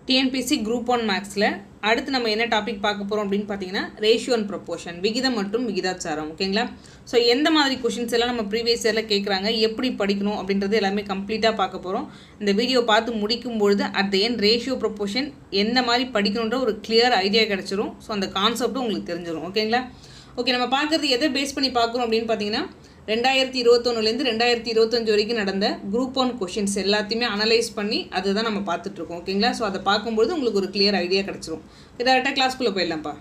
TNPSC group 1 மேக்ஸில் அடுத்து நம்ம என்ன டாபிக் பார்க்க போகிறோம் அப்படின்னு பார்த்தீங்கன்னா ரேஷியோ அண்ட் ப்ரொப்போர்ஷன், விகிதம் மற்றும் விகிதாச்சாரம். ஓகேங்களா? ஸோ எந்த மாதிரி கொஷின்ஸ் எல்லாம் நம்ம ப்ரீவியஸ் இயரில் கேட்குறாங்க, எப்படி படிக்கணும் அப்படின்றது எல்லாமே கம்ப்ளீட்டாக பார்க்க போகிறோம். இந்த வீடியோ பார்த்து முடிக்கும் பொழுது at the end ratio proportion எந்த மாதிரி படிக்கணுன்ற ஒரு கிளியர் ஐடியா கிடச்சிரும். ஸோ அந்த கான்செப்ட்டும் உங்களுக்கு தெரிஞ்சிடும். ஓகேங்களா? ஓகே, நம்ம பார்க்குறது எதை பேஸ் பண்ணி பார்க்குறோம் அப்படின்னு பார்த்தீங்கன்னா 2021லேருந்து 2025 வரைக்கும் நடந்த குரூப் 1 கொஷின்ஸ் எல்லாத்தையுமே அனலைஸ் பண்ணி அதை தான் நம்ம பார்த்துட்ருக்கோம். ஓகேங்களா? ஸோ அதை பார்க்கும்போது உங்களுக்கு ஒரு கிளியர் ஐடியா கிடச்சிரும். டேரெக்டாக கிளாஸ்க்குள்ளே போயிடலாம்ப்பா.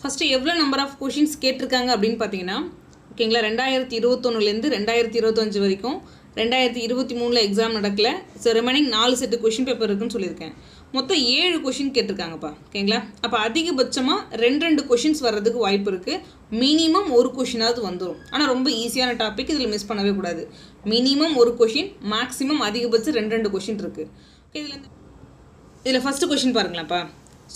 ஃபஸ்ட்டு எவ்வளோ நம்பர் ஆஃப் கொஷின்ஸ் கேட்டிருக்காங்க அப்படின்னு பார்த்தீங்கன்னா, ஓகேங்களா, 2021லேருந்து 2025 வரைக்கும் 2023 எக்ஸாம் நடக்கல. So remaining 4 set question paper இருக்குன்னு சொல்லியிருக்கேன். மொத்தம் 7 கொஷின் கேட்டிருக்காங்கப்பா. ஓகேங்களா? அப்போ அதிகபட்சமாக 2 கொஷின்ஸ் வர்றதுக்கு வாய்ப்பு இருக்குது. மினிமம் ஒரு கொஷினாவது வந்துடும். ஆனால் ரொம்ப ஈஸியான டாபிக், இதில் மிஸ் பண்ணவே கூடாது. மினிமம் ஒரு கொஷின், மேக்ஸிமம் அதிகபட்சம் 2 கொஷின் இருக்குது. ஓகே, இதில் ஃபஸ்ட்டு கொஷின் பாருங்களாப்பா.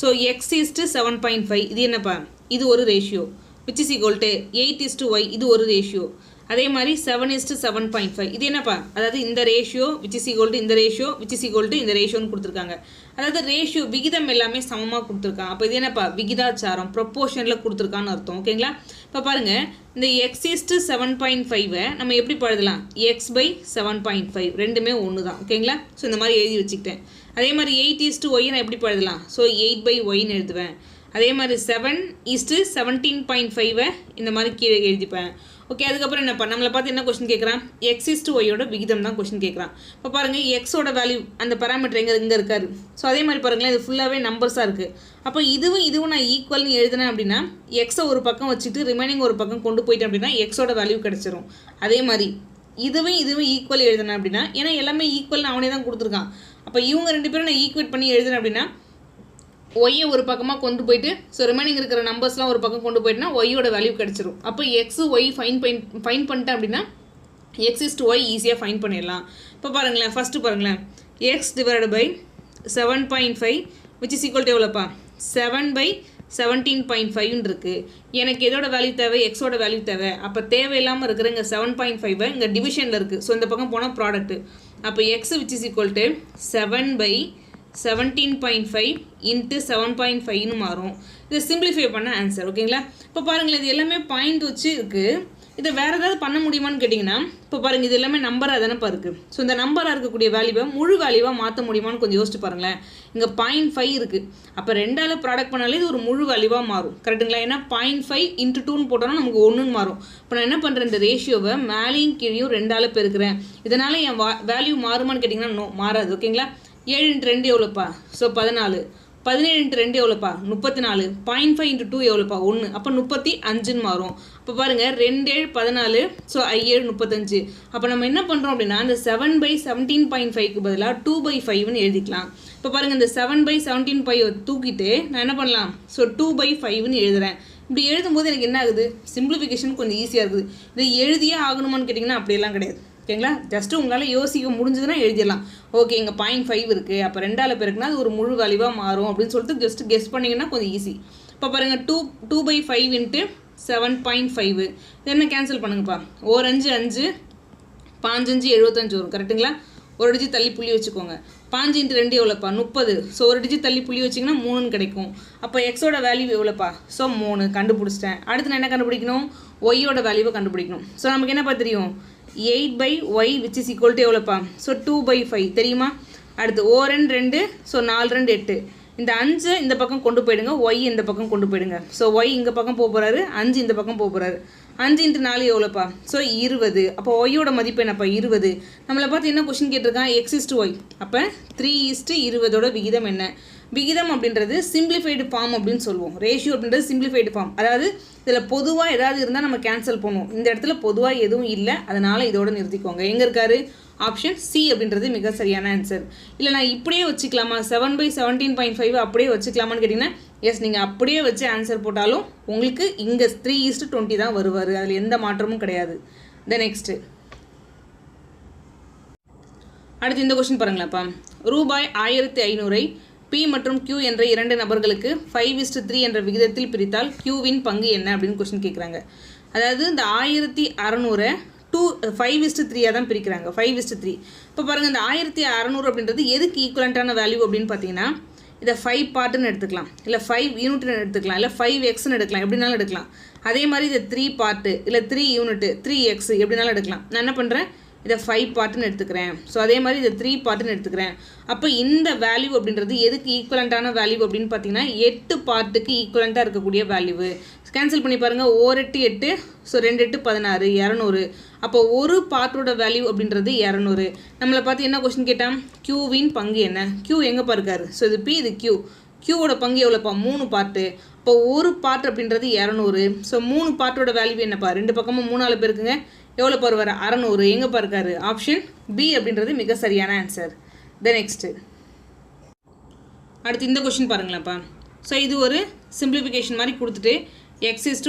ஸோ x:7.5 இது என்னப்பா? இது ஒரு ratio which is equal to 8:y இது ஒரு ரேஷியோ. அதே மாதிரி 7:7.5 இது என்னப்பா? அதாவது இந்த ratio which is equal to இந்த ratio which is equal to இந்த ரேஷியோன்னு கொடுத்துருக்காங்க. அதாவது ரேஷியோ விகிதம் எல்லாமே சமமாக கொடுத்துருக்காங்க. அப்போ இது என்னப்பா? விகிதாச்சாரம், ப்ரொப்போர்ஷனில் கொடுத்துருக்கான்னு அர்த்தம். ஓகேங்களா? இப்போ பாருங்கள், இந்த x:7.5 நம்ம எப்படி எழுதலாம்? x/7.5 ரெண்டுமே ஒன்று தான். ஓகேங்களா? ஸோ இந்த மாதிரி எழுதி வச்சுக்கிட்டேன். அதே மாதிரி 8:y நான் எப்படி எழுதலாம்? ஸோ 8/yன்னு எழுதுவேன். அதே மாதிரி 7:17.5 இந்த மாதிரி கீழே எழுதிப்பேன். ஓகே, அதுக்கப்புறம் என்னப்பா? நம்மளை பார்த்து என்ன கொஸ்டின் கேட்குறான்? x:y விகிதம் தான் கொஸ்டின் கேட்குறான். இப்போ பாருங்கள், எக்ஸோட வேல்யூ அந்த பேராமீட்டர் இங்கே இருக்காரு. ஸோ அதே மாதிரி பாருங்களேன், இது ஃபுல்லாகவே நம்பர்ஸாக இருக்குது. அப்போ இதுவும் நான் ஈக்குவல்னு எழுதினேன் அப்படின்னா எக்ஸை ஒரு பக்கம் வச்சுட்டு ரிமைனிங் ஒரு பக்கம் கொண்டு போயிட்டேன் அப்படின்னா எக்ஸோட வேல்யூ கிடச்சிரும். அதே மாதிரி இதுவும் ஈக்குவல் எழுதினேன் அப்படின்னா, ஏன்னா எல்லாமே ஈக்குவல்னு அவனே தான் கொடுத்துருக்கான். அப்போ இவங்க 2 பேரும் நான் ஈக்குவேட் பண்ணி எழுதினேன் அப்படின்னா ஒய்யை ஒரு பக்கமாக கொண்டு போயிட்டு ஸோ ரிமைனிங் இருக்கிற நம்பர்ஸ்லாம் ஒரு பக்கம் கொண்டு போயிட்டுனா ஒய்யோட வேல்யூ கிடச்சிரும். அப்போ எக்ஸு ஒய் ஃபைன் பண்ணிட்டேன் அப்படின்னா x:y ஈஸியாக ஃபைன் பண்ணிடலாம். இப்போ பாருங்களேன், ஃபஸ்ட்டு பாருங்களேன், x/7.5 which is equal to எவ்வளோப்பா? 7/17.5 இருக்குது. எனக்கு எதோட வேல்யூ தேவை? எக்ஸோட வேல்யூ தேவை. அப்போ தேவையில்லாமல் இருக்கிற இங்கே 7.5 இங்கே டிவிஷனில் இருக்குது. ஸோ இந்த பக்கம் போனால் ப்ராடக்ட்டு. அப்போ x which is equal to 7/17.5 into 7.5ன்னு மாறும். இதை சிம்பிளிஃபை பண்ண ஆன்சர். ஓகேங்களா? இப்போ பாருங்களேன், இது எல்லாமே பாயிண்ட் வச்சு இருக்குது. இதை வேறு ஏதாவது பண்ண முடியுமான்னு கேட்டிங்கன்னா, இப்போ பாருங்கள், இது எல்லாமே நம்பராக தானேப்பா இருக்குது. ஸோ இந்த நம்பராக இருக்கக்கூடிய வேல்யூவை முழு வேல்யூவாக மாற்ற முடியுமான்னு கொஞ்சம் யோசிச்சு பாருங்களேன். இங்கே 0.5 இருக்குது. அப்போ 2ஆல் ப்ராடக்ட் பண்ணாலே இது ஒரு முழு வேல்யூவாக மாறும். கரெக்டுங்களா? ஏன்னா 0.5 into 2ன்னு போட்டோன்னா நமக்கு 1ன்னு மாறும். இப்போ நான் என்ன பண்ணுறேன்? இந்த ரேஷியோவை மேலேயும் கீழேயும் 2ஆல் பெருக்கிறேன். இதனால் என் வேல்யூ மாறுமான்னு கேட்டிங்கன்னா நோ, மாறாது. ஓகேங்களா? 7 into 2 எவ்வளோப்பா? ஸோ 14. 17 into 2 எவ்வளோப்பா? 34. 0.5 into 2 எவ்வளோப்பா? 1. அப்போ 35ன்னு மாறும். இப்போ பாருங்கள், 2 7 14. ஸோ 7 35. அப்போ நம்ம என்ன பண்ணுறோம் அப்படின்னா, அந்த 7/17.5க்கு பதிலாக 2/5ன்னு எழுதிக்கலாம். இப்போ பாருங்கள், இந்த 7/17.5 தூக்கிட்டு நான் என்ன பண்ணலாம்? ஸோ 2/5ன்னு எழுதுகிறேன். இப்படி எழுதும்போது எனக்கு என்ன ஆகுது? சிம்பிளிஃபிகேஷன் கொஞ்சம் ஈஸியாக இருக்குது. இது எழுதியே ஆகணுமான்னு கேட்டிங்கன்னா அப்படியெல்லாம் கிடையாது. ஓகேங்களா? ஜஸ்ட்டு உங்களால் யோசிக்க முடிஞ்சதுன்னா எழுதிடலாம். ஓகே, இங்கே 0.5 இருக்குது. அப்போ 2ஆல் பெருக்குனா அது ஒரு முழு வேல்யூவாக மாறும் அப்படின்னு சொல்லிட்டு ஜஸ்ட்டு கெஸ் பண்ணிங்கன்னா கொஞ்சம் ஈஸி. இப்போ பாருங்கள், 2/5 into 7.5 இது என்ன கேன்சல் பண்ணுங்கப்பா? 1 5 5 5 5 75 வரும். கரெக்டுங்களா? ஒரு டிஜிட் தள்ளி புள்ளி வச்சுக்கோங்க. 5 into 2 எவ்வளோப்பா? 30. ஸோ ஒரு டிஜிட் தள்ளி புள்ளி வச்சிங்கன்னா 3ன்னு கிடைக்கும். அப்போ எக்ஸோட வேல்யூ எவ்வளோப்பா? ஸோ 3 கண்டுபிடிச்சிட்டேன். அடுத்து நான் என்ன கண்டுபிடிக்கணும்? ஒய்யோட வேல்யூவை கண்டுபிடிக்கணும். ஸோ நமக்கு என்னப்பா தெரியும்? 8/y which is equal to எவ்வளோப்பா? ஸோ 2/5 தெரியுமா? அடுத்து 2 ஸோ 4 2 8. இந்த 5 இந்த பக்கம் கொண்டு போயிடுங்க, ஒய் இந்த பக்கம் கொண்டு போயிடுங்க. ஸோ ஒய் இங்கே பக்கம் போக போகிறாரு, 5 இந்த பக்கம் போக போகிறாரு. 5 into 4 எவ்வளோப்பா? ஸோ 20. அப்போ ஒய்யோட மதிப்பு என்னப்பா? 20. நம்மளை பார்த்து என்ன கொஸ்டின் கேட்டிருக்கான்? x:y. அப்போ 3:20 விகிதம் என்ன? விகிதம் அப்படின்றது சிம்பிளிஃபைடு ஃபார்ம் அப்படின்னு சொல்லுவோம். ரேஷியோ அப்படின்றது சிம்பிளிஃபைடு ஃபார்ம். அதாவது இதில் பொதுவாக ஏதாவது இருந்தால் நம்ம கேன்சல் பண்ணுவோம். இந்த இடத்துல பொதுவாக எதுவும் இல்லை, அதனால் இதோட நிறுத்திக்கோங்க. எங்கே இருக்காரு? ஆப்ஷன் சி அப்படின்றது மிக சரியான ஆன்சர். இல்லை நான் இப்படியே வச்சுக்கலாமா? 7/17.5 அப்படியே வச்சுக்கலாமான்னு கேட்டிங்கன்னா எஸ், நீங்கள் அப்படியே வச்சு ஆன்சர் போட்டாலும் உங்களுக்கு இங்கே 3:20 தான் வருவார். அதில் எந்த மாற்றமும் கிடையாது. நெக்ஸ்ட்டு அடுத்து இந்த கொஸ்டின் பாருங்களேன்ப்பா. ரூபாய் 1500 P மற்றும் Q என்ற 2 நபர்களுக்கு 5:3 என்ற விகிதத்தில் பிரித்தால் Qவின் பங்கு என்ன அப்படின்னு கொஸ்டின் கேட்குறாங்க. அதாவது இந்த 1600 5:3 தான் பிரிக்கிறாங்க. 5:3. இப்போ பாருங்கள் இந்த 1600 அப்படின்றது எதுக்கு ஈக்குவலண்ட்டான வேல்யூ அப்படின்னு பார்த்தீங்கன்னா இதை 5 பார்ட்டுன்னு எடுத்துக்கலாம், இல்லை 5 யூனிட்னு எடுத்துக்கலாம், இல்லை 5xன்னு எடுக்கலாம், எப்படினாலும் எடுக்கலாம். அதே மாதிரி இதை 3 பார்ட்டு இல்லை 3 யூனிட்டு 3x எப்படினாலும் எடுக்கலாம். நான் என்ன பண்ணுறேன், இதை 5 பார்ட்டுன்னு எடுத்துக்கிறேன். ஸோ அதே மாதிரி இதை 3 பார்ட்டுன்னு எடுத்துக்கிறேன். அப்போ இந்த வேல்யூ அப்படின்றது எதுக்கு ஈக்குவலண்ட்டான வேல்யூ அப்படின்னு பார்த்தீங்கன்னா 8 பார்ட்டுக்கு ஈக்குவலண்ட்டாக இருக்கக்கூடிய வேல்யூ. கேன்சல் பண்ணி பாருங்கள், 1 8 8, ஸோ 2 8 16, 200. அப்போ ஒரு பார்ட்டோட வேல்யூ அப்படின்றது 200. நம்மளை பார்த்து என்ன கொஸ்டின் கேட்டான், கியூவின் பங்கு என்ன, கியூ எங்கேப்பா இருக்காரு, ஸோ இது பி, இது கியூ. கியூவோட பங்கு எவ்வளோப்பா, 3 பார்ட்டு. இப்போ ஒரு பார்ட் அப்படின்றது 200. ஸோ 3 பார்ட்டோட வேல்யூ என்னப்பா, 2 பக்கமும் 3 பேருக்குங்க, எவ்வளோ பேர் வர 600. எங்கேப்பா இருக்காரு, ஆப்ஷன் பி அப்படின்றது மிக சரியான ஆன்சர். நெக்ஸ்ட்டு அடுத்து இந்த கொஸ்டின் பாருங்களேன்ப்பா. ஸோ இது ஒரு சிம்பிளிஃபிகேஷன் மாதிரி கொடுத்துட்டு x:y:z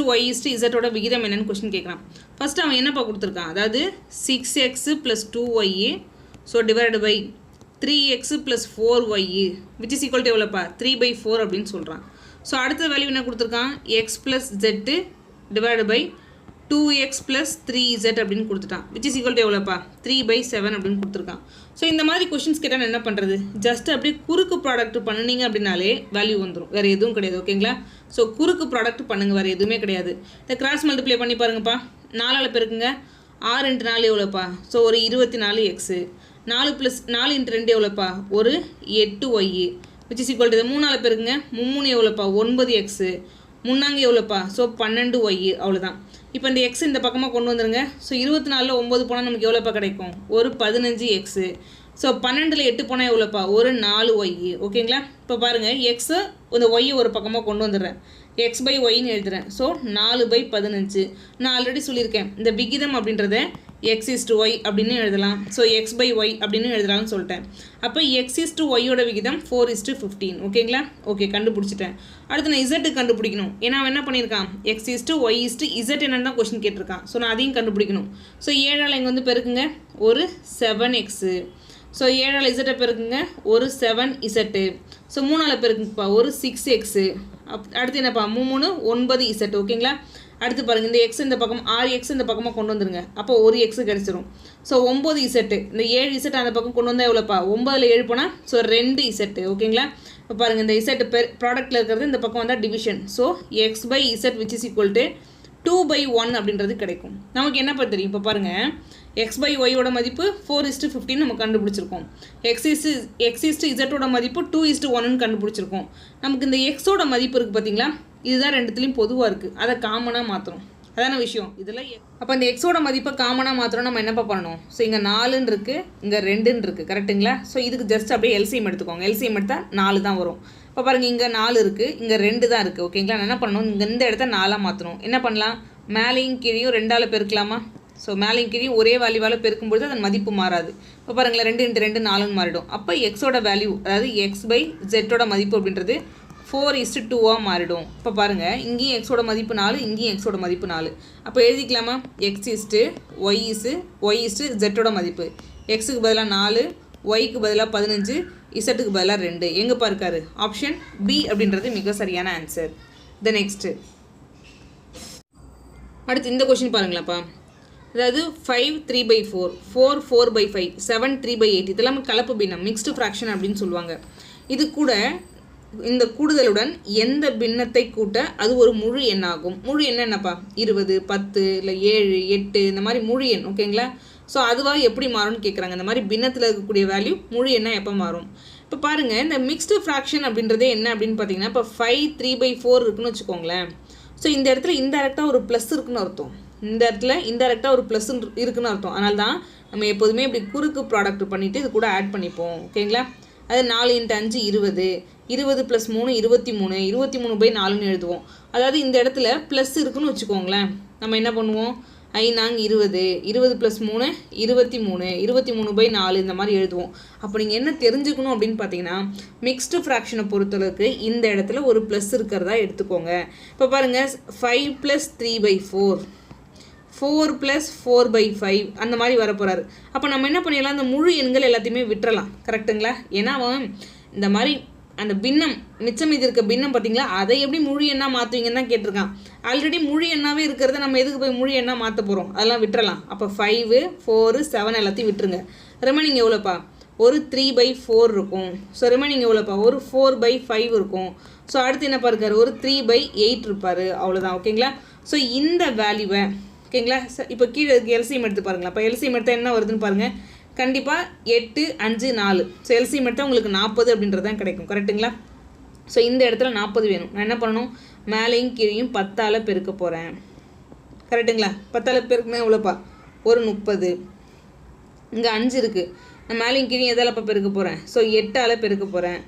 ஓட விகிதம் என்னன்னு கொஸ்டின் கேட்குறான். ஃபஸ்ட்டு அவன் என்னப்பா கொடுத்துருக்கான், அதாவது 6x + 2y so divide by 3x + 4y which is equal to எவ்வளோப்பா 3/4 அப்படின்னு சொல்கிறான். ஸோ அடுத்த வேல்யூ என்ன கொடுத்துருக்கான், x + z divide by 2x + 3z அப்படின்னு கொடுத்துட்டான் விச் இஸ் ஈக்குவல் டு எவ்வளோப்பா 3/7 அப்படின்னு கொடுத்துருக்கான். ஸோ இந்த மாதிரி கொஷின்ஸ் கேட்டால் என்ன பண்ணுறது, ஜஸ்ட் அப்படியே குறுக்கு ப்ராடக்ட் பண்ணினீங்க அப்படின்னாலே வேல்யூ வந்துடும், வேறு எதுவும் கிடையாது. ஓகேங்களா, ஸோ குறுக்கு ப்ராடக்ட் பண்ணுங்கள், வேறு எதுவுமே கிடையாது. இந்த கிராஸ் மல்டிப்ளை பண்ணி பாருங்கப்பா, 4 பெருக்குங்க, 6 × 4 எவ்வளோப்பா, ஸோ ஒரு 24x, 4 + 4 × 2 எவ்வளோப்பா, ஒரு 8y which is equal to 3 பெருக்குங்க, 3 எவ்வளோப்பா 9x, முன்னாங்க எவ்வளோப்பா, ஸோ 12y, அவ்வளோதான். இப்போ இந்த எக்ஸ் இந்த பக்கமாக கொண்டு வந்துருங்க. ஸோ 24 9 போனால் நமக்கு எவ்வளோப்பா கிடைக்கும், ஒரு 15x. ஸோ 12 8 போனால் எவ்வளோப்பா, ஒரு 4y. ஓகேங்களா, இப்போ பாருங்கள் எக்ஸு இந்த ஒய்யை ஒரு பக்கமாக கொண்டு வந்துடுறேன், x/yன்னு எழுதுறேன். ஸோ 4/15. நான் ஆல்ரெடி சொல்லியிருக்கேன், இந்த விகிதம் அப்படின்றத x:y அப்படின்னு எழுதலாம், ஸோ x/y அப்படின்னு எழுதலாம்னு சொல்லிட்டேன். அப்போ x:y விகிதம் 4:15. ஓகேங்களா, ஓகே கண்டுபிடிச்சிட்டேன். அடுத்து நான் z கண்டுபிடிக்கணும். ஏன்னா அவன் என்ன பண்ணியிருக்கான், x:y:z என்னன்னு தான் கொஸ்டின் கேட்டிருக்கான். ஸோ நான் அதையும் கண்டுபிடிக்கணும். ஸோ 7ஆல் இங்கே வந்து பெருக்குங்க, ஒரு 7x. ஸோ 7ஆல் z பெருக்குங்க, ஒரு 7z. ஸோ 3ஆல் பெருக்குங்கப்பா, ஒரு 6x. அடுத்து என்னப்பா 3 9z. ஓகேங்களா, அடுத்து பாருங்கள் இந்த எக்ஸ் இந்த பக்கம் 6x இந்த பக்கமாக கொண்டு வந்துருங்க, அப்போ ஒரு எக்ஸ் கிடச்சிரும். ஸோ 9z, இந்த 7z அந்த பக்கம் கொண்டு வந்தால் எவ்வளோப்பா, 9ல் 7 போனால் ஸோ 2z. ஓகேங்களா, இப்போ பாருங்கள் இந்த z ப்ராடக்ட்டில் இருக்கிறது இந்த பக்கம் வந்தால் division. So x/z which is equal to 2/1 அப்படின்றது கிடைக்கும். நமக்கு என்னப்பா தெரியும், இப்போ பாருங்கள் x/y மதிப்பு 4:15 நம்ம கண்டுபிடிச்சிருக்கோம், x:z மதிப்பு 2:1ன்னு கண்டுபிடிச்சிருக்கோம். நமக்கு இந்த எக்ஸோட மதிப்பு இருக்குது பார்த்தீங்களா, இதுதான் ரெண்டுத்துலேயும் பொதுவாக இருக்குது, அதை காமனாக மாற்றணும். அதான விஷயம் இதில். அப்போ இந்த எக்ஸோட மதிப்பை காமனாக மாற்றணும், நம்ம என்னப்பா பண்ணணும், ஸோ இங்கே 4ன்னு இருக்குது, இங்கே 2ன்னு இருக்குது, கரெக்டுங்களா. ஸோ இதுக்கு ஜஸ்ட் அப்படியே எல்சிஎம் எடுத்துக்கோங்க, எல்சிஎம் எடுத்தால் 4 தான் வரும். இப்போ பாருங்கள் இங்கே 4 இருக்குது, இங்கே 2 தான் இருக்குது. ஓகேங்களா, நான் என்ன பண்ணணும், இங்கே இந்த இடத்த 4ஆக மாற்றணும். என்ன பண்ணலாம், மேலேயும் கீழையும் 2ஆல் பெருக்கலாமா. ஸோ மேலேயும் கீழையும் ஒரே வேல்யூவால் பெருக்கும்பொழுது அதன் மதிப்பு மாறாது. இப்போ பாருங்களேன் 2 × 2 4ன்னு மாறிடும். அப்போ எக்ஸோட வேல்யூ அதாவது x/z மதிப்பு அப்படின்றது 4:2 மாறிடும். இப்போ பாருங்கள் இங்கேயும் எக்ஸோட மதிப்பு 4, இங்கேயும் எக்ஸோட மதிப்பு 4. அப்போ எழுதிக்கலாமா, x:y:z மதிப்பு, எக்ஸுக்கு பதிலாக 4, ஒய்க்கு பதிலாக 15, இசட்டுக்கு பதிலாக 2. எங்கேப்பா இருக்காரு, ஆப்ஷன் பி அப்படின்றது மிக சரியான ஆன்சர். நெக்ஸ்ட்டு அடுத்து இந்த கொஷின் பாருங்களாப்பா, அதாவது 5 3/4, 4 4/5, 7 3/8 இதெல்லாம் கலப்பு பின்னம், மிக்ஸ்டு ஃப்ராக்ஷன் அப்படின்னு சொல்லுவாங்க. இது கூட இந்த கூடுதலுடன் எந்த பின்னத்தை கூட்ட அது ஒரு முழு எண்ணாகும். முழு எண் என்னப்பா, 20 10 இல்லை 7 8 இந்த மாதிரி முழு எண். ஓகேங்களா, ஸோ அதுவாக எப்படி மாறும்னு கேட்குறாங்க. இந்த மாதிரி பின்னத்தில் இருக்கக்கூடிய வேல்யூ முழு எண்ணாக எப்போ மாறும். இப்போ பாருங்கள் இந்த மிக்ஸ்டு ஃப்ராக்ஷன் அப்படின்றதே என்ன அப்படின்னு பார்த்தீங்கன்னா, இப்போ 5 3/4 இருக்குன்னு வச்சுக்கோங்களேன். ஸோ இந்த இடத்துல இன்டெரக்டாக ஒரு ப்ளஸ் இருக்குன்னு அர்த்தம், இந்த இடத்துல இன்டெரக்டாக ஒரு ப்ளஸ் இருக்குன்னு அர்த்தம். அதனால தான் நம்ம எப்போதுமே இப்படி குறுக்கு ப்ராடக்ட் பண்ணிவிட்டு இது கூட ஆட் பண்ணிப்போம். ஓகேங்களா, அது 4 × 5 20, 20 + 3 23, 23/4ன்னு எழுதுவோம். அதாவது இந்த இடத்துல ப்ளஸ் இருக்குன்னு வச்சுக்கோங்களேன், நம்ம என்ன பண்ணுவோம், 5 20, 20 + 3 23, 23/4 இந்த மாதிரி எழுதுவோம். அப்போ நீங்கள் என்ன தெரிஞ்சுக்கணும் அப்படின்னு பார்த்தீங்கன்னா, மிக்ஸ்டு ஃப்ராக்ஷனை பொறுத்தளவுக்கு இந்த இடத்துல ஒரு ப்ளஸ் இருக்கிறதா எடுத்துக்கோங்க. இப்போ பாருங்கள் 5 + 3/4, 4 + 4/5 அந்த மாதிரி வரப்போகிறாரு. அப்போ நம்ம என்ன பண்ணிடலாம், அந்த முழு எண்கள் எல்லாத்தையுமே விட்டுறலாம். கரெக்டுங்களா, ஏன்னா அவன் இந்த மாதிரி அந்த பின்னம் மிச்சம் மீதி இருக்க பின்னம் பார்த்தீங்களா, அதை எப்படி முழு எண்ணாக மாற்றுவீங்கன்னு தான் கேட்டிருக்கான். ஆல்ரெடி முழு எண்ணாகவே இருக்கிறத நம்ம எதுக்கு போய் முழு எண்ணாக மாற்ற போகிறோம், அதெல்லாம் விட்டுறலாம். அப்போ 5, 4, 7 எல்லாத்தையும் விட்டுருங்க. ரிமைனிங் எவ்வளோப்பா, ஒரு 3/4 இருக்கும். ஸோ ரிமைனிங் எவ்வளோப்பா, ஒரு 4/5 இருக்கும். ஸோ அடுத்து என்னப்பா இருக்கார், ஒரு 3/8 இருப்பார். அவ்வளோதான். ஓகேங்களா. ஸோ இந்த வேல்யூவை ஓகேங்களா. இப்போ கீழே எல்சிஎம் எடுத்து பாருங்களா. இப்போ எல்சிஎம் எடுத்தால் என்ன வருதுன்னு பாருங்கள். கண்டிப்பாக 8, 5, 4. ஸோ எல்சிஎம் எடுத்தால் உங்களுக்கு 40 அப்படின்றது தான் கிடைக்கும். கரெக்டுங்களா. ஸோ இந்த இடத்துல 40 வேணும். நான் என்ன பண்ணணும், மேலேயும் கீழையும் 10ஆல் பெருக்க போகிறேன். கரெக்டுங்களா. 10ஆல் பெருக்குனா எவ்வளோப்பா, ஒரு 30. இங்கே 5 இருக்குது. நான் மேலேயும் கீழையும் எதாலப்பா பெருக்க போகிறேன், ஸோ 8ஆல் பெருக்க போகிறேன்.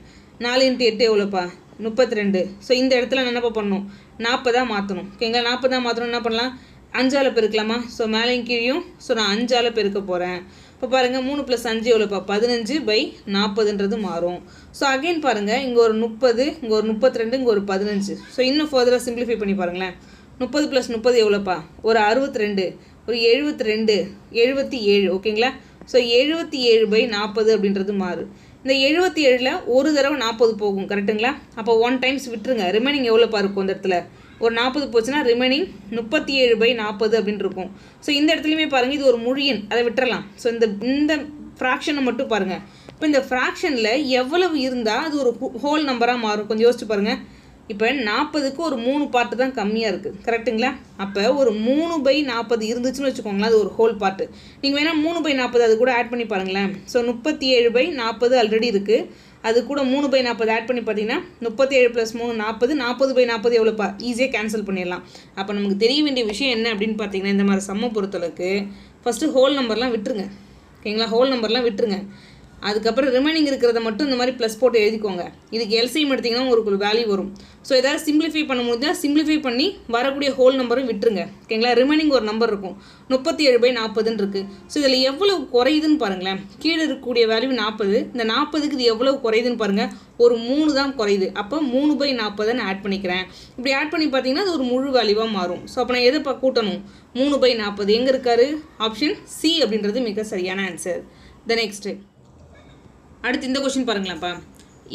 4 × 8 எவ்வளோப்பா, 32. ஸோ இந்த இடத்துல நான் என்னப்பா பண்ணணும், 40 மாற்றணும். ஓகேங்களா. 40 மாற்றணும். என்ன பண்ணலாம், 5ஆல் பெருக்கலாமா. ஸோ மேலேயும் கீழையும் ஸோ நான் 5ஆல் பெருக்க போகிறேன். இப்போ பாருங்கள் 3 + 5 எவ்வளோப்பா, 15/40 மாறும். ஸோ அகெயின் பாருங்கள், இங்கே ஒரு 30, இங்கே ஒரு 32, இங்கே ஒரு 15. ஸோ இன்னும் ஃபர்தராக சிம்பிளிஃபை பண்ணி பாருங்களேன். 30 + 30 எவ்வளோப்பா, ஒரு 62, ஒரு 72, 77. ஓகேங்களா. ஸோ 77/40 அப்படின்றது மாறும். இந்த 77ல் ஒரு தடவை 40 போகும். கரெக்டுங்களா. அப்போ 1 டைம்ஸ் விட்டுருங்க. ரிமைனிங் எவ்வளோப்பா இருக்கும், இந்த இடத்துல ஒரு 40 போச்சுன்னா ரிமைனிங் 37/40 அப்படின்னு இருக்கும். ஸோ இந்த இடத்துலையுமே பாருங்கள், இது ஒரு முழு எண், அதை விட்டுறலாம். ஸோ இந்த ஃப்ராக்ஷனை மட்டும் பாருங்கள். இப்போ இந்த ஃப்ராக்ஷனில் எவ்வளவு இருந்தால் அது ஒரு ஹோல் நம்பராக மாறும், கொஞ்சம் யோசிச்சு பாருங்கள். இப்போ 40க்கு ஒரு 3 பார்ட்டு தான் கம்மியாக இருக்குது. கரெக்டுங்களா. அப்போ ஒரு 3/40 இருந்துச்சுன்னு வச்சுக்கோங்களேன், அது ஒரு ஹோல் பார்ட்டு. நீங்கள் வேணால் 3/40 அது கூட ஆட் பண்ணி பாருங்களேன். ஸோ 37/40 ஆல்ரெடி இருக்குது. அது கூட 3/40 ஆட் பண்ணி பார்த்தீங்கன்னா 37 + 3 40, 40/40 எவ்வளோப்பா, ஈஸியாக கேன்சல் பண்ணிடலாம். அப்போ நமக்கு தெரிய வேண்டிய விஷயம் என்ன அப்படின்னு பார்த்தீங்கன்னா, இந்த மாதிரி சம்ம பொறுத்தளவுக்கு ஃபஸ்ட்டு ஹோல் நம்பர்லாம் விட்டுருங்க. ஓகேங்களா. ஹோல் நம்பர்லாம் விட்டுருங்க. அதுக்கப்புறம் ரிமைனிங் இருக்கிறத மட்டும் இந்த மாதிரி ப்ளஸ் போட்டு எழுதிக்கோங்க. இதுக்கு எல்சிஎம் எடுத்திங்கன்னா உங்களுக்கு ஒரு வேல்யூ வரும். ஸோ எதாவது சிம்பிளிஃபை பண்ண முடிஞ்சால் சிம்பிளிஃபை பண்ணி வரக்கூடிய ஹோல் நம்பரும் விட்டுருங்க. ஓகேங்களா. ரிமைனிங் ஒரு நம்பர் இருக்கும், 37/40 இருக்குது. ஸோ இதில் எவ்வளவு குறையுதுன்னு பாருங்களேன். கீழே இருக்கக்கூடிய வேல்யூ 40, இந்த 40க்கு இது எவ்வளவு குறையுதுன்னு பாருங்கள். ஒரு 3 தான் குறையுது. அப்போ 3/40 நான் ஆட் பண்ணிக்கிறேன். இப்படி ஆட் பண்ணி பார்த்தீங்கன்னா அது ஒரு முழு வேல்யூவாக மாறும். ஸோ அப்போ நான் எதை கூட்டணும், 3/40 எங்கே இருக்காரு, ஆப்ஷன் சி அப்படின்றது மிக சரியான ஆன்சர். த நெக்ஸ்ட்டு அடுத்து இந்த கொஸ்டின் பாருங்களேன்ப்பா.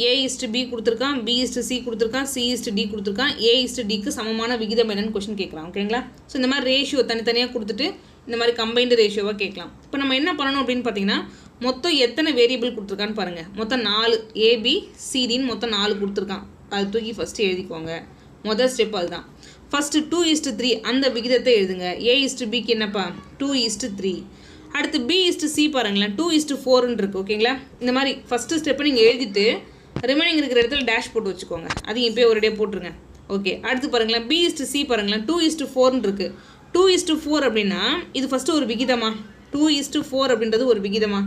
A/B கொடுத்துருக்கான், B/C கொடுத்துருக்கான், C/D கொடுத்துருக்கான். A/Dக்கு சமமான விகிதம் என்னன்னு கொஸ்டின் கேட்குறான். ஓகேங்களா. ஸோ இந்த மாதிரி ரேஷியோ தனித்தனியாக கொடுத்துட்டு இந்த மாதிரி கம்பைன்டு ரேஷியோவாக கேட்கலாம். இப்போ நம்ம என்ன பண்ணணும் அப்படின்னு பார்த்தீங்கன்னா, மொத்தம் எத்தனை வேரியபிள் கொடுத்துருக்கான்னு பாருங்கள். மொத்தம் 4 ABCDன்னு மொத்தம் 4 கொடுத்துருக்கான். அது தூக்கி ஃபஸ்ட்டு எழுதிக்கோங்க. முதல் ஸ்டெப் அதுதான். ஃபஸ்ட்டு 2:3 அந்த விகிதத்தை எழுதுங்க. A/Bக்கு என்னப்பா, 2:3. அடுத்து B/C பாருங்களேன், 2:4 இருக்குது. ஓகேங்களா. இந்த மாதிரி ஃபஸ்ட்டு ஸ்டெப்பை நீங்கள் எழுதிட்டு ரிமைனிங் இருக்கிற இடத்துல டேஷ் போட்டு வச்சுக்கோங்க. அதையும் இப்போ ஒரேடியாக போட்டுருங்க. ஓகே. அடுத்து பாருங்களேன், B/C பாருங்களேன், 2:4 இருக்குது. 2:4 அப்படின்னா இது ஃபஸ்ட்டு ஒரு விகிதமா, 2:4 அப்படின்றது ஒரு விகிதமா.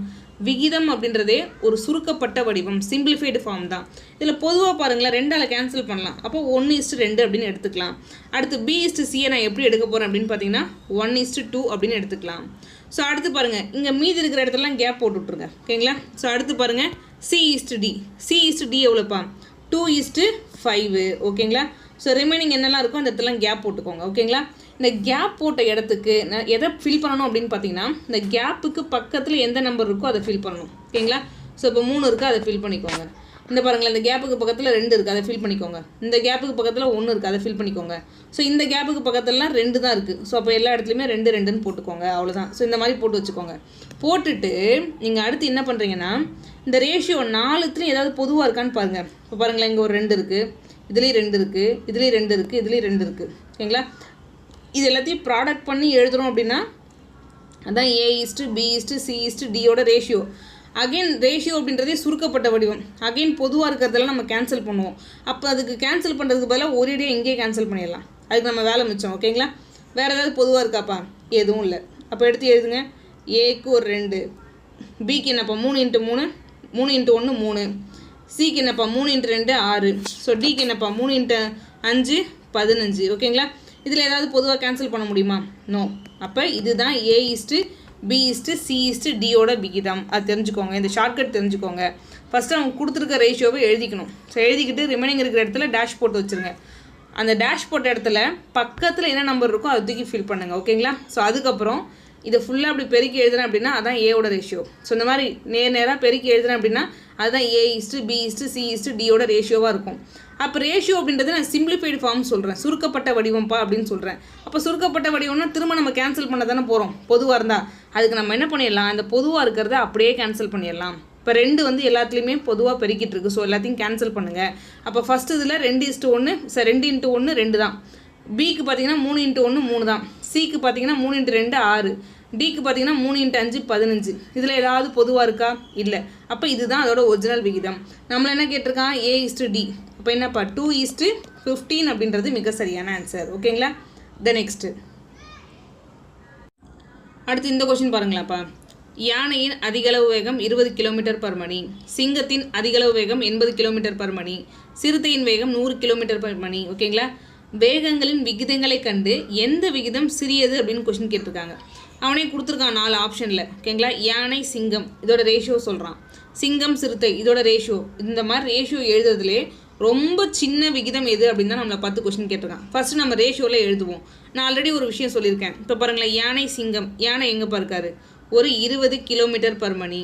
விகிதம் அப்படின்றதே ஒரு சுருக்கப்பட்ட வடிவம், சிம்பிளிஃபைடு ஃபார்ம் தான். இதில் பொதுவாக பாருங்களேன், 2ஆல் கேன்சல் பண்ணலாம். அப்போ 1:2 அப்படின்னு எடுத்துக்கலாம். அடுத்து B/Cயை நான் எப்படி எடுக்க போகிறேன் அப்படின்னு பார்த்தீங்கன்னா 1:2 அப்படின்னு எடுத்துக்கலாம். ஸோ அடுத்து பாருங்கள், இங்கே மீதி இருக்கிற இடத்துலலாம் கேப் போட்டு விட்ருங்க. ஓகேங்களா. ஸோ அடுத்து பாருங்கள், C/D. C/D எவ்வளோப்பா, 2:5. ஓகேங்களா. ஸோ ரிமைனிங் என்னெல்லாம் இருக்கோ அந்த இடத்துல கேப் போட்டுக்கோங்க. ஓகேங்களா. இந்த கேப் போட்ட இடத்துக்கு நான் எதை ஃபில் பண்ணணும் அப்படின்னு பார்த்தீங்கன்னா, இந்த கேப்புக்கு பக்கத்தில் எந்த நம்பர் இருக்கோ அதை ஃபில் பண்ணணும். ஓகேங்களா. ஸோ இப்போ 3 இருக்குது, அதை ஃபில் பண்ணிக்கோங்க. இந்த பாருங்களேன், இந்த கேப்புக்கு பக்கத்தில் 2 இருக்குது, அதை ஃபில் பண்ணிக்கோங்க. இந்த கேப்புக்கு பக்கத்தில் 1 இருக்குது, அதை ஃபில் பண்ணிக்கோங்க. ஸோ இந்த கேப்புக்கு பக்கத்துலலாம் 2 தான் இருக்குது. ஸோ அப்போ எல்லா இடத்துலையுமே 2 போட்டுக்கோங்க. அவ்வளோதான். ஸோ இந்த மாதிரி போட்டு வச்சுக்கோங்க. போட்டுட்டு நீங்கள் அடுத்து என்ன பண்ணுறீங்கன்னா, இந்த ரேஷியோ 4த்துலையும் ஏதாவது பொதுவாக இருக்கான்னு பாருங்கள். இப்போ பாருங்களேன், இங்கே ஒரு 2 இருக்குது, இதுலேயும் 2 இருக்குது, இதுலேயும் 2 இருக்குது, இதுலேயும் 2 இருக்குது. ஓகேங்களா. இது எல்லாத்தையும் ப்ராடக்ட் பண்ணி எழுதுகிறோம் அப்படின்னா அதான் A/B/C/Dயோட ரேஷியோ. அகெயின் ரேஷியோ அப்படின்றதே சுருக்கப்பட்ட வடிவம். அகெயின் பொதுவாக இருக்கிறதெல்லாம் நம்ம கேன்சல் பண்ணுவோம். அப்போ அதுக்கு கேன்சல் பண்ணுறதுக்கு பதிலாக ஒரேடியாக இங்கேயே கேன்சல் பண்ணிடலாம். அதுக்கு நம்ம வேலை மிச்சம். ஓகேங்களா. வேறு ஏதாவது பொதுவாக இருக்காப்பா, எதுவும் இல்லை. அப்போ எடுத்து எழுதுங்க. ஏக்கு ஒரு 2, பிக்கு என்னப்பா 3 × 3, 3 × 1 3, சிக்கு என்னப்பா 3 × 2 6. ஸோ டிக்கு என்னப்பா 3 × 5 15. ஓகேங்களா. இதில் ஏதாவது பொதுவாக கேன்சல் பண்ண முடியுமா, நோ. அப்போ இதுதான் A/B/C/Dயோட விகிதம். அது தெரிஞ்சுக்கோங்க. இந்த ஷார்ட்கட் தெரிஞ்சுக்கோங்க. ஃபஸ்ட்டு அவங்க கொடுத்துருக்க ரேஷியோவை எழுதிக்கணும். ஸோ எழுதிக்கிட்டு ரிமைனிங் இருக்கிற இடத்துல டேஷ் போட்டு வச்சுருங்க. அந்த டேஷ் போட்ட இடத்துல பக்கத்தில் என்ன நம்பர் இருக்கோ அதை தூக்கி ஃபில் பண்ணுங்கள். ஓகேங்களா. ஸோ அதுக்கப்புறம் இதை ஃபுல்லாக அப்படி பெருக்கி எழுதுறேன் அப்படின்னா அதான் ஏவோட ரேஷியோ. ஸோ இந்த மாதிரி நேராக பெருக்கி எழுதுறேன் அப்படின்னா அதுதான் A/B/C/Dயோட ரேஷியோவாக இருக்கும். அப்போ ரேஷியோ அப்படின்றது நான் சிம்பிளிஃபைடு ஃபார்ம் சொல்கிறேன், சுருக்கப்பட்ட வடிவம்ப்பா அப்படின்னு சொல்கிறேன். அப்போ சுருக்கப்பட்ட வடிவம்னா திரும்ப நம்ம கேன்சல் பண்ண தானே போகிறோம் பொதுவாக இருந்தால். அதுக்கு நம்ம என்ன பண்ணிடலாம், அந்த பொதுவாக இருக்கிறத அப்படியே கேன்சல் பண்ணிடலாம். இப்போ 2 வந்து எல்லாத்துலேயுமே பொதுவாக பெருக்கிட்டு இருக்கு. ஸோ எல்லாத்தையும் கேன்சல் பண்ணுங்கள். அப்போ ஃபஸ்ட்டு இதில் 2:1 2:1 2 தான். பிக்கு பார்த்தீங்கன்னா 3:1 3 தான். சிக்கு பார்த்தீங்கன்னா 3:2 6. டிக்கு பார்த்தீங்கன்னா 3:5 15. இதில் ஏதாவது பொதுவாக இருக்கா? இல்லை. அப்போ இதுதான் அதோட ஒரிஜினல் விகிதம். நம்மள என்ன கேட்டிருக்கான், A/D. அப்போ என்னப்பா 2:15 அப்படின்றது மிக சரியான ஆன்சர். ஓகேங்களா? நெக்ஸ்ட்டு அடுத்து இந்த கொஸ்டின் பாருங்களாப்பா. யானையின் அதிகளவு வேகம் 20 km/மணி, சிங்கத்தின் அதிகளவு வேகம் 80 km/மணி, சிறுத்தையின் வேகம் 100 km/மணி. ஓகேங்களா? வேகங்களின் விகிதங்களை கண்டு எந்த விகிதம் சிறியது அப்படின்னு கொஸ்டின் கேட்டிருக்காங்க. அவனே கொடுத்துருக்கான் 4 ஆப்ஷனில். ஓகேங்களா? யானை சிங்கம் இதோட ரேஷியோ சொல்கிறான், சிங்கம் சிறுத்தை இதோட ரேஷியோ. இந்த மாதிரி ரேஷியோ எழுதுறதுலே ரொம்ப சின்ன விகிதம் எது அப்படின்னு தான் நம்மளை 10 கொஸ்டின் கேட்டிருக்கான். ஃபஸ்ட்டு நம்ம ரேஷியோவில் எழுதுவோம். நான் ஆல்ரெடி ஒரு விஷயம் சொல்லியிருக்கேன். இப்போ பாருங்களேன், யானை சிங்கம். யானை எங்கேப்பா இருக்காரு, ஒரு 20 km/மணி.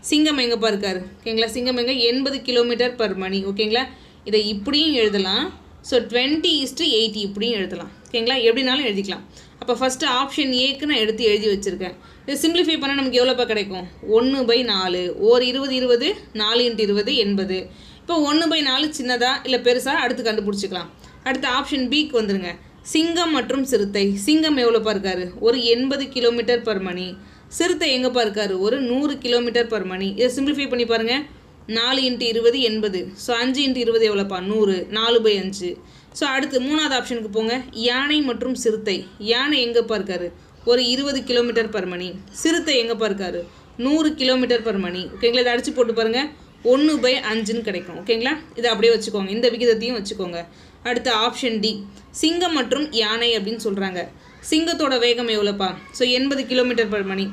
சிங்கம் எங்கேப்பா இருக்காரு, ஓகேங்களா? சிங்கம் எங்கே, 80 km/மணி. ஓகேங்களா? இதை இப்படியும் எழுதலாம். ஸோ 20:80 இப்படியும் எழுதலாம். ஓகேங்களா? எப்படினாலும் எழுதிக்கலாம். அப்போ ஃபஸ்ட்டு ஆப்ஷன் ஏக்கு நான் எழுதி வச்சுருக்கேன். இதை சிம்பிளிஃபை பண்ணால் நமக்கு எவ்வளோப்பா கிடைக்கும், 1/4. ஒரு 20 20 4 × 20 80. இப்போ 1/4 சின்னதா இல்லை பெருசா அடுத்து கண்டுபிடிச்சிக்கலாம். அடுத்து ஆப்ஷன் பிக்கு வந்துடுங்க. சிங்கம் மற்றும் சிறுத்தை. சிங்கம் எவ்வளோப்பா இருக்காரு, ஒரு 80 km/மணி. சிறுத்தை எங்கேப்பா இருக்காரு, ஒரு 100 km/மணி. இதை சிம்பிளிஃபை பண்ணி பாருங்கள். 4 × 20 80. ஸோ 5 × 20 எவ்வளோப்பா, 100. 4/5. ஸோ அடுத்து 3வது ஆப்ஷனுக்கு போங்க. யானை மற்றும் சிறுத்தை. யானை எங்கேப்பா இருக்காரு, ஒரு 20 km/மணி. சிறுத்தை எங்கேப்பா இருக்காரு, 100 km/மணி. ஓகேங்களா? இதை அடித்து போட்டு பாருங்கள். 1/5 கிடைக்கும். ஓகேங்களா? இதை அப்படியே வச்சுக்கோங்க, இந்த விகிதத்தையும் வச்சுக்கோங்க. அடுத்து ஆப்ஷன் டி, சிங்கம் மற்றும் யானை அப்படின்னு சொல்கிறாங்க. சிங்கத்தோட வேகம் எவ்வளோப்பா, ஸோ 80 km/மணி.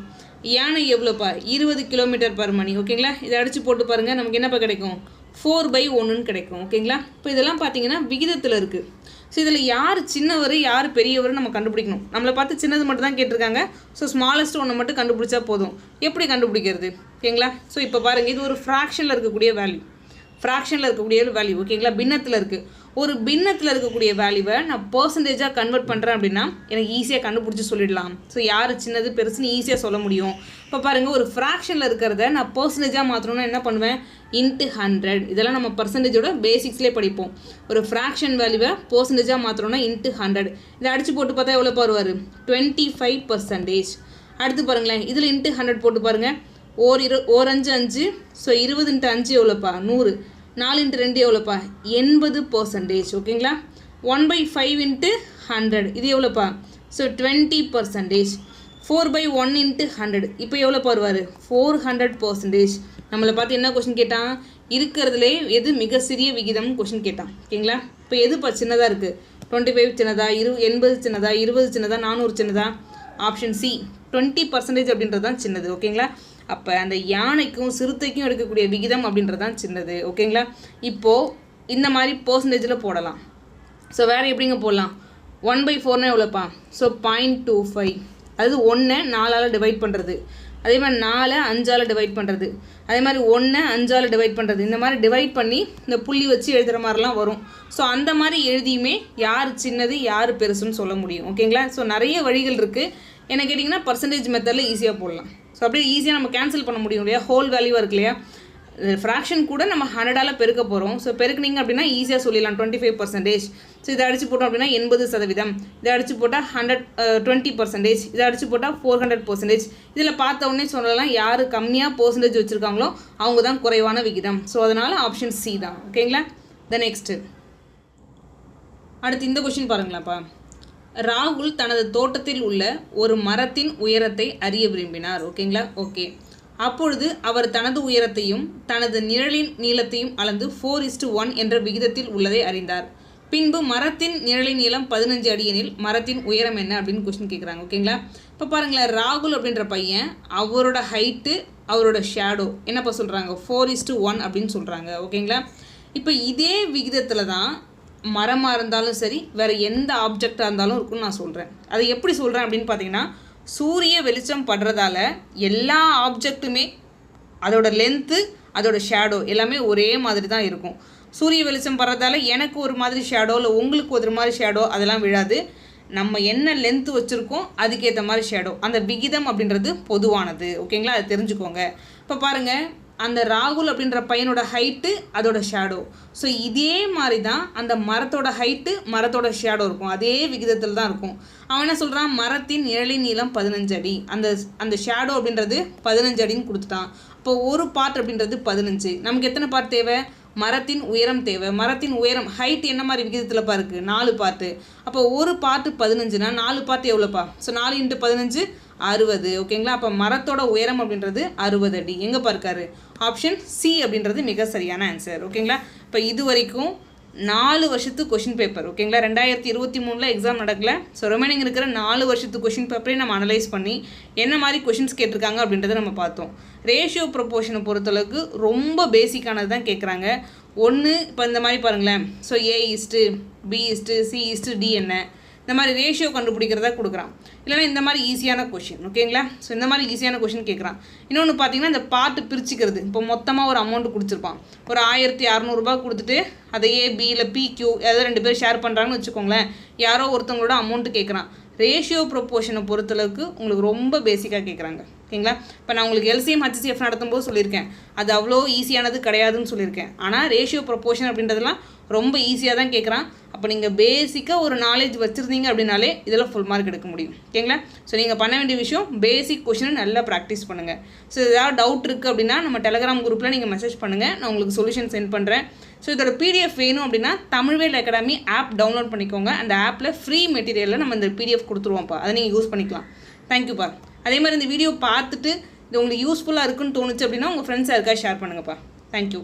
யானை எவ்வளோப்பா, 20 km/மணி. ஓகேங்களா? இதை அடித்து போட்டு பாருங்கள், நமக்கு என்னப்பா கிடைக்கும், 4/1 கிடைக்கும். ஓகேங்களா? இப்போ இதெல்லாம் பார்த்தீங்கன்னா விகிதத்தில் இருக்குது. ஸோ இதில் யார் சின்னவர் யார் பெரியவர் நம்ம கண்டுபிடிக்கணும். நம்மளை பார்த்து சின்னது மட்டும் தான் கேட்டிருக்காங்க. ஸோ ஸ்மாலஸ்ட் ஒன்று மட்டும் கண்டுபிடிச்சா போதும். எப்படி கண்டுபிடிக்கிறது? ஓகேங்களா? ஸோ இப்போ பாருங்கள், இது ஒரு ஃப்ராக்ஷனில் இருக்கக்கூடிய வேல்யூ. ஓகேங்களா? பின்னத்தில் இருக்குது. ஒரு பின்னத்தில் இருக்கக்கூடிய வேல்யூவை நான் பர்சன்டேஜாக கன்வெர்ட் பண்ணுறேன் அப்படின்னா எனக்கு ஈஸியாக கண்டுபிடிச்சி சொல்லிடலாம். ஸோ யார் சின்னது பெருசுன்னு ஈஸியாக சொல்ல முடியும். இப்போ பாருங்கள், ஒரு ஃப்ராக்ஷனில் இருக்கிறத நான் பர்சன்டேஜாக மாற்றணும்னா என்ன பண்ணுவேன், ×100. இதெல்லாம் நம்ம பர்சன்டேஜோட பேசிக்ஸ்லேயே படிப்போம். ஒரு ஃப்ராக்ஷன் வேல்யூவை பர்சன்டேஜாக மாற்றணும்னா ×100. இதை அடித்து போட்டு பார்த்தா எவ்வளோ வருவார், 25%. அடுத்து பாருங்களேன், இதில் ×100 போட்டு பாருங்கள். ஓர் 5 5. ஸோ 20 × 5 எவ்வளோப்பா, 100. 4 × 2 எவ்வளோப்பா, 80%. ஓகேங்களா? 1/5 × 100 இது எவ்வளோப்பா, ஸோ 20%. 4/1 × 100 இப்போ எவ்வளோப்பா வருவார், 400%. நம்மளை பார்த்து என்ன கொஸ்டின் கேட்டான், இருக்கிறதுலே எது மிக சிறிய விகிதம் கொஸ்டின் கேட்டான். ஓகேங்களா? இப்போ எதுப்பா சின்னதாக இருக்குது, 25 சின்னதா, 80 சின்னதா, 20 சின்னதா, 400 சின்னதா? ஆப்ஷன் சி 20% அப்படின்றது தான் சின்னது. ஓகேங்களா? அப்போ அந்த யானைக்கும் சிறுத்தைக்கும் எடுக்கக்கூடிய விகிதம் அப்படின்றது தான் சின்னது. ஓகேங்களா? இப்போது இந்த மாதிரி பர்சன்டேஜில் போடலாம். ஸோ வேறு எப்படிங்க போடலாம், 1/4 எவ்வளோப்பா, ஸோ 0.25. அதாவது 1 4ஆல் டிவைட் பண்ணுறது, அதே மாதிரி 4 5ஆல் டிவைட் பண்ணுறது, அதே மாதிரி 1 5ஆல் டிவைட் பண்ணுறது. இந்த மாதிரி டிவைட் பண்ணி இந்த புள்ளி வச்சு எழுதுகிற மாதிரிலாம் வரும். ஸோ அந்த மாதிரி எழுதியுமே யார் சின்னது யார் பெருசுன்னு சொல்ல முடியும். ஓகேங்களா? ஸோ நிறைய வழிகள் இருக்குது. என்ன கேட்டிங்கன்னா பர்சன்டேஜ் மெத்தடில் ஈஸியாக போடலாம். ஸோ அப்படியே ஈஸியாக நம்ம கேன்சல் பண்ண முடியும் இல்லையா, ஹோல் வேல்யூவாக இருக்கு இல்லையா. ஃப்ராக்ஷன் கூட நம்ம 100ஆல் பெருக்க போகிறோம். ஸோ பெருக்குனிங்க அப்படின்னா ஈஸியாக சொல்லிடலாம் 25%. ஸோ இதை அடித்து போட்டோம் அப்படின்னா 80%. இதை அடித்து போட்டால் 20%. இதை அடித்து போட்டால் 400%. இதில் பார்த்த உடனே சொல்லலாம் யார் கம்மியாக பர்சன்டேஜ் வச்சுருக்காங்களோ அவங்க தான் குறைவான விகிதம். ஸோ அதனால் ஆப்ஷன் சி தான். ஓகேங்களா? நெக்ஸ்ட்டு அடுத்து இந்த கொஸ்டின் பாருங்களாப்பா. ராகுல் தனது தோட்டத்தில் உள்ள ஒரு மரத்தின் உயரத்தை அறிய விரும்பினார். ஓகேங்களா? ஓகே. அப்பொழுது அவர் தனது உயரத்தையும் தனது நிழலின் நீளத்தையும் அளந்து 4:1 என்ற விகிதத்தில் உள்ளதை அறிந்தார். பின்பு மரத்தின் நிழலின் நீளம் 15 அடி எனில் மரத்தின் உயரம் என்ன அப்படின்னு கொஸ்டின் கேட்குறாங்க. ஓகேங்களா? இப்போ பாருங்களேன், ராகுல் அப்படின்ற பையன் அவரோட ஹைட்டு அவரோட ஷேடோ என்னப்பா சொல்கிறாங்க, 4:1 அப்படின்னு சொல்கிறாங்க. ஓகேங்களா? இப்போ இதே விகிதத்தில் தான் மரமாக இருந்தாலும் சரி வேறு எந்த ஆப்ஜெக்டாக இருந்தாலும் இருக்குன்னு நான் சொல்கிறேன். அதை எப்படி சொல்கிறேன் அப்படின்னு பார்த்தீங்கன்னா, சூரிய வெளிச்சம் படுறதால எல்லா ஆப்ஜெக்ட்டுமே அதோட லென்த்து அதோட ஷேடோ எல்லாமே ஒரே மாதிரி தான் இருக்கும். சூரிய வெளிச்சம் படுறதால எனக்கு ஒரு மாதிரி ஷேடோ இல்லை உங்களுக்கு ஒரு மாதிரி ஷேடோ அதெல்லாம் விழாது. நம்ம என்ன லென்த்து வச்சுருக்கோம் அதுக்கேற்ற மாதிரி ஷேடோ, அந்த விகிதம் அப்படின்றது பொதுவானது. ஓகேங்களா, அதை தெரிஞ்சுக்கோங்க. இப்போ பாருங்கள், அந்த ராகுல் அப்படின்ற பையனோட ஹைட்டு அதோட ஷேடோ. ஸோ இதே மாதிரி தான் அந்த மரத்தோட ஹைட்டு மரத்தோட ஷேடோ இருக்கும், அதே விகிதத்தில் தான் இருக்கும். அவன் என்ன சொல்கிறான், மரத்தின் நிழலின் நீளம் 15 அடி, அந்த ஷேடோ அப்படின்றது 15 அடின்னு கொடுத்துட்டான். இப்போ ஒரு பார்ட் அப்படின்றது 15. நமக்கு எத்தனை பார்ட் தேவை, மரத்தின் உயரம் தேவை. மரத்தின் உயரம் ஹைட் என்ன மாதிரி விகிதத்தில் இருக்குது, 4 பார்ட்டு. அப்போ ஒரு பார்ட்டு 15னா 4 பார்ட்டு எவ்வளோப்பா, ஸோ 4 × 15 60. ஓகேங்களா, அப்போ மரத்தோட உயரம் அப்படின்றது 60 அடி. எங்கே பார்க்காரு, ஆப்ஷன் சி அப்படின்றது மிக சரியான ஆன்சர். ஓகேங்களா, இப்போ இது வரைக்கும் 4 வருஷத்து கொஷின் பேப்பர். ஓகேங்களா, 2023 எக்ஸாம் நடக்கல. ஸோ ரிமைனிங் இருக்கிற 4 வருஷத்து கொஷின் பேப்பரையும் நம்ம அனலைஸ் பண்ணி என்ன மாதிரி கொஷின்ஸ் கேட்டிருக்காங்க அப்படின்றத நம்ம பார்த்தோம். ரேஷியோ ப்ரொப்போர்ஷனை பொறுத்தளவுக்கு ரொம்ப பேசிக்கானது தான் கேட்குறாங்க. ஒன்று இப்போ இந்த மாதிரி பாருங்களேன், ஸோ A:B:C:D என்ன, இந்த மாதிரி ரேஷியோ கண்டுபிடிக்கிறதா கொடுக்குறான். இல்லைனா இந்த மாதிரி ஈஸியான கொஷின். ஓகேங்களா, ஸோ இந்த மாதிரி ஈஸியான கொஷின் கேட்குறான். இன்னொன்று பார்த்தீங்கன்னா இந்த பார்ட்டு பிரிச்சுக்கிறது. இப்போ மொத்தமாக ஒரு அமௌண்ட் கொடுத்துருப்பான், ஒரு 1600 ரூபா கொடுத்துட்டு அதை A, B இல்லை PQ ஏதாவது 2 பேர் ஷேர் பண்ணுறாங்கன்னு வச்சுக்கோங்களேன். யாரோ ஒருத்தவங்களோட அமௌண்ட்டு கேட்குறான். ரேஷியோ ப்ரொப்போர்ஷனை பொறுத்தளவுக்கு உங்களுக்கு ரொம்ப பேசிக்காக கேட்குறாங்க. ஓகேங்களா, இப்போ நான் உங்களுக்கு LCM HCF நடத்தும்போது சொல்லியிருக்கேன், அது அவ்வளோ ஈஸியானது கிடையாதுன்னு சொல்லியிருக்கேன். ஆனால் ரேஷியோ ப்ரொப்போர்ஷன் அப்படின்றதெல்லாம் ரொம்ப ஈஸியாக தான் கேட்குறான். அப்போ நீங்கள் பேசிக்காக ஒரு நாலேஜ் வச்சுருந்தீங்க அப்படின்னாலே இதெல்லாம் ஃபுல் மார்க் எடுக்க முடியும். ஓகேங்களா, ஸோ நீங்கள் பண்ண வேண்டிய விஷயம் பேசிக் கொஷினை நல்லா ப்ராக்டிஸ் பண்ணுங்கள். ஸோ ஏதாவது டவுட் இருக்குது அப்படின்னா நம்ம டெலகிராம் குரூப்பில் நீங்கள் மெசேஜ் பண்ணுங்கள், நான் உங்களுக்கு சொல்யூஷன் சென்ட் பண்ணுறேன். ஸோ இதோட PDF வேணும் அப்படின்னா தமிழ்வேல் அகாடமி ஆப் டவுன்லோட் பண்ணிக்கோங்க. அந்த ஆப்பில் ஃப்ரீ மெட்டீரியலில் நம்ம இந்த PDF கொடுத்துருவோம்ப்பா, அதை நீங்கள் யூஸ் பண்ணிக்கலாம். தேங்க்யூப்பா. அதே மாதிரி இந்த வீடியோ பார்த்துட்டு இது உங்களுக்கு யூஸ்ஃபுல்லாக இருக்குன்னு தோணுச்சு அப்படின்னா உங்கள் ஃப்ரெண்ட்ஸ் யாருக்காவது ஷேர் பண்ணுங்கப்பா. தேங்க்யூ.